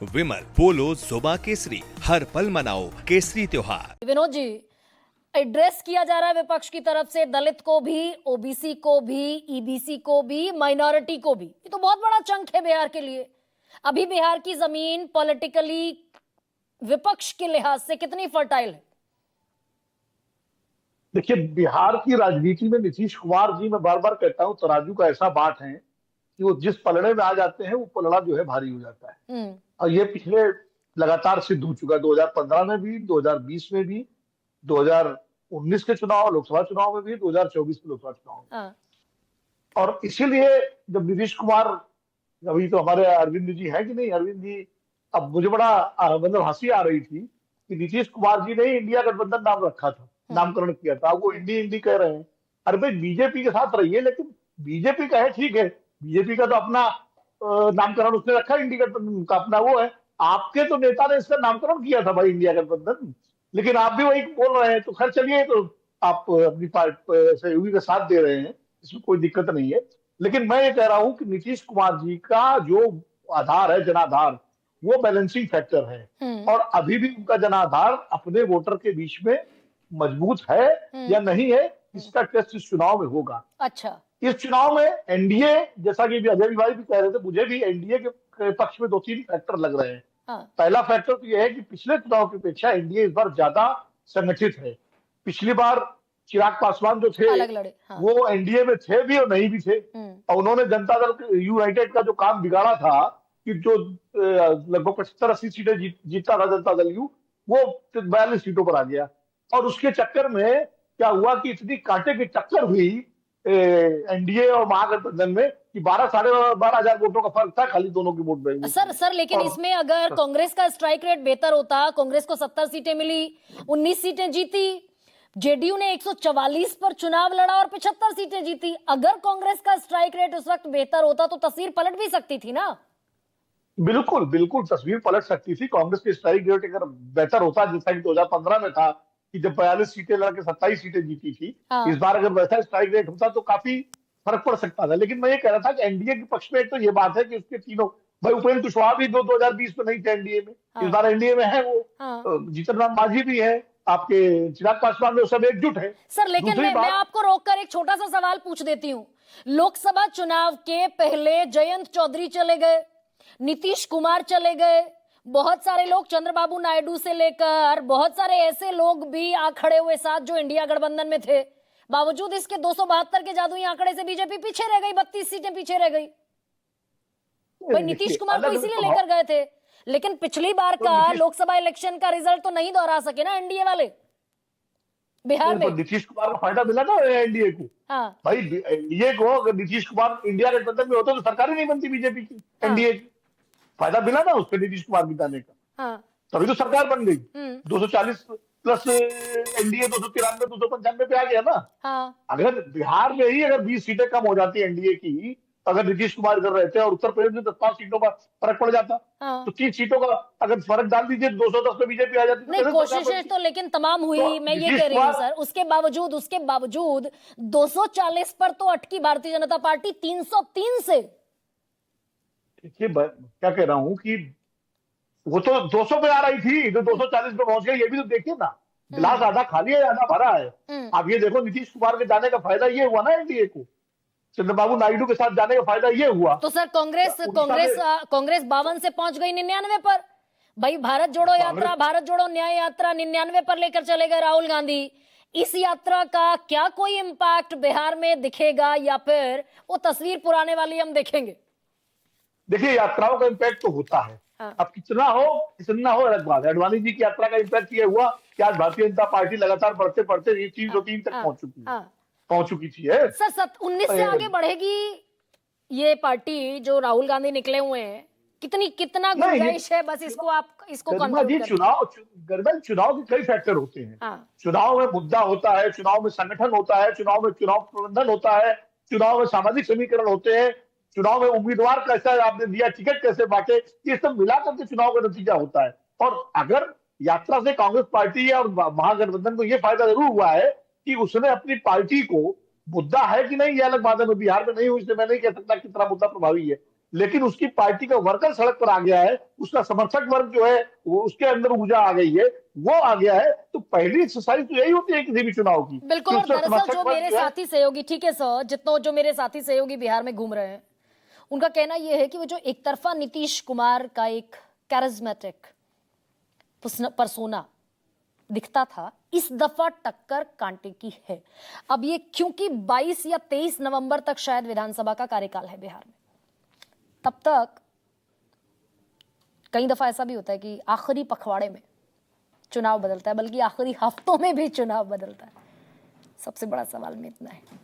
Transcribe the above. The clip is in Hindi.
विमल पोलो जुबा केसरी, हर पल मनाओ केसरी त्योहार। विनोद जी, एड्रेस किया जा रहा है विपक्ष की तरफ से दलित को भी, ओबीसी को भी, ईबीसी को भी, माइनॉरिटी को भी। ये तो बहुत बड़ा चंक है बिहार के लिए। अभी बिहार की जमीन पॉलिटिकली विपक्ष के लिहाज से कितनी फर्टाइल है? देखिए, बिहार की राजनीति में नीतीश कुमार जी, मैं बार बार कहता हूं, तराजू का ऐसा बाट है कि वो जिस पलड़े में आ जाते हैं वो पलड़ा जो है भारी हो जाता है। और ये पिछले लगातार सिद्ध हो चुका है, 2015 में भी, 2020 में भी, 2019 के चुनाव, लोकसभा चुनाव में भी, 2024 के लोकसभा चुनाव में। और इसीलिए जब नीतीश कुमार, अभी तो हमारे अरविंद जी है कि नहीं, अरविंद जी, अब मुझे बड़ा मतलब हंसी आ रही थी कि नीतीश कुमार जी ने इंडिया गठबंधन नाम रखा था, नामकरण किया था, वो इंडी इंडी कह रहे हैं। अरे भाई, बीजेपी के साथ रहिए, लेकिन बीजेपी का है, ठीक है, बीजेपी का तो अपना नामकरण उसने रखा, इंडी गठबंधन का अपना वो है। आपके तो नेता ने इसका नामकरण किया था भाई, इंडिया गठबंधन, लेकिन आप भी वही बोल रहे हैं। तो खैर चलिए, तो आप अपनी सहयोगी का साथ दे रहे हैं, इसमें कोई दिक्कत नहीं है। लेकिन मैं ये कह रहा हूं कि नीतीश कुमार जी का जो आधार है, जनाधार, वो बैलेंसिंग फैक्टर है। और अभी भी उनका जनाधार अपने वोटर के बीच में मजबूत है या नहीं है, इसका टेस्ट इस चुनाव में होगा। अच्छा, इस चुनाव में एनडीए, जैसा कि अजय भाई भी कह रहे थे, मुझे भी एनडीए के पक्ष में 2-3 फैक्टर लग रहे हैं। पहला फैक्टर तो यह है कि पिछले चुनाव की अपेक्षा एनडीए इस बार ज्यादा संगठित है। पिछली बार चिराग पासवान जो थे, अलग लड़े, वो एनडीए में थे भी और नहीं भी थे। और उन्होंने जनता दल यूनाइटेड का जो काम बिगाड़ा था कि जो लगभग 75-80 सीटें जीतता था जनता दल यू, वो 42 सीटों पर आ गया। और उसके चक्कर में क्या हुआ कि इतनी कांटे की टक्कर हुई एनडीए और महागठबंधन में कि 12-12,500 वोटों का फर्क था खाली दोनों की वोट बैंक। सर लेकिन इसमें अगर कांग्रेस का स्ट्राइक रेट बेहतर होता, कांग्रेस को 70 सीटें मिली, 19 सीटें जीती, जेडीयू ने 144 पर चुनाव लड़ा और 75 सीटें जीती। अगर कांग्रेस का स्ट्राइक रेट उस वक्त बेहतर होता तो तस्वीर पलट भी सकती थी ना? बिल्कुल बिल्कुल, तस्वीर पलट सकती थी। कांग्रेस की स्ट्राइक रेट अगर बेहतर होता, जैसा कि 2015 में था कि जब 42 सीटें लड़के 27 सीटें जीती थी, इस बार अगर वैसा स्ट्राइक रेट होता तो काफी फर्क पड़ सकता था। लेकिन मैं ये कह रहा था कि एनडीए के पक्ष में एक तो ये बात है कि उसके तीनों भाई, उपेंद्र कुशवाहा भी 2020 में नहीं थे एनडीए में, इस बार एनडीए में है वो। जीतन राम मांझी भी है, आपके चिराग पासवान में, सब एकजुट है। सर लेकिन मैं आपको रोककर एक छोटा सा सवाल पूछ देती हूँ। लोकसभा चुनाव के पहले जयंत चौधरी चले गए, नीतीश कुमार चले गए, बहुत सारे लोग, चंद्रबाबू नायडू से लेकर बहुत सारे ऐसे लोग भी आ खड़े हुए साथ जो इंडिया गठबंधन में थे। बावजूद इसके 272 के जादुई आंकड़े से बीजेपी पीछे रह गई, 32 सीटें पीछे रह गई। भाई नीतीश कुमार को इसीलिए लेकर गए थे, लेकिन पिछली बार का लोकसभा इलेक्शन का रिजल्ट तो नहीं दोहरा सके ना एनडीए वाले बिहार में। नीतीश कुमार को फायदा मिला ना एनडीए को। भाई एनडीए को, अगर नीतीश कुमार इंडिया गठबंधन में होते तो सरकार ही नहीं बनती बीजेपी की, एनडीए की। फायदा मिला ना उसको नीतीश कुमार बिताने का, तभी तो सरकार बन गई। 240 प्लस एनडीए 293 295 पे आ गया ना। अगर बिहार में ही अगर 20 सीटें कम हो जाती एनडीए की, अगर नीतीश कुमार इधर रहते और उत्तर प्रदेश में 10-5 सीटों का फर्क पड़ जाता, तो 30 सीटों का अगर फर्क डाल दीजिए, 210 पे बीजेपी आ जाती। नहीं, कोशिशें तो लेकिन तमाम हुई, तो मैं ये कह रही हूँ सर, उसके बावजूद 240 पर तो अटकी भारतीय जनता पार्टी 303 से। देखिए, क्या कह रहा हूं कि वो तो 200 पे आ रही थी, जो 240 पे पहुंच गई। ये भी तो देखिए ना, गिलास आधा खाली है आधा भरा है। आप ये देखो, नीतीश कुमार के जाने का फायदा ये हुआ ना एनडीए को, चंद्रबाबू नायडू के साथ जाने का फायदा ये हुआ। तो सर कांग्रेस 52 से पहुंच गई 99 पर। भाई भारत जोड़ो यात्रा, भारत जोड़ो न्याय यात्रा 99 पर लेकर चले गए राहुल गांधी। इस यात्रा का क्या कोई इम्पैक्ट बिहार में दिखेगा, या फिर वो तस्वीर पुराने वाली हम देखेंगे? देखिए, यात्राओं का इम्पैक्ट तो होता है। अब कितना हो अलग बात है। अडवाणी जी की यात्रा का इम्पैक्ट ये हुआ कि आज भारतीय जनता पार्टी लगातार बढ़ते बढ़ते 303 तक पहुंच चुकी थी। सर 19 से आगे बढ़ेगी ये पार्टी जो राहुल गांधी निकले हुए हैं? कितना गुंजाइश है? बस इसको चुनाव के कई फैक्टर होते हैं। चुनाव में मुद्दा होता है, चुनाव में संगठन होता है, चुनाव में चुनाव प्रबंधन होता है, चुनाव में सामाजिक समीकरण होते हैं, चुनाव में उम्मीदवार कैसा आपने दिया, टिकट कैसे बांटे, ये सब मिलाकर के चुनाव का नतीजा होता है। और अगर यात्रा से कांग्रेस पार्टी और महागठबंधन को यह फायदा जरूर हुआ है कि उसने अपनी पार्टी को, मुद्दा है कि नहीं ये अलग बात है, बिहार में नहीं हुई, इसलिए मैं नहीं कह सकता कितना मुद्दा प्रभावी है, लेकिन उसकी पार्टी का वर्कर सड़क पर आ गया है, उसका समर्थक वर्ग जो है वो उसके अंदर ऊर्जा आ गई है, वो आ गया है, तो पहली एक्सरसाइज तो यही होती है किसी भी चुनाव की। बिल्कुल। और दरअसल जो मेरे साथी सहयोगी, ठीक है सर, जितने जो मेरे साथी सहयोगी बिहार में घूम रहे हैं, उनका कहना यह है कि वो जो एक तरफा नीतीश कुमार का एक कैरिज्मेटिक पर्सोना दिखता था, इस दफा टक्कर कांटे की है। अब ये क्योंकि 22 या 23 नवंबर तक शायद विधानसभा का कार्यकाल है बिहार में, तब तक कई दफा ऐसा भी होता है कि आखिरी पखवाड़े में चुनाव बदलता है, बल्कि आखिरी हफ्तों में भी चुनाव बदलता है। सबसे बड़ा सवाल में इतना है।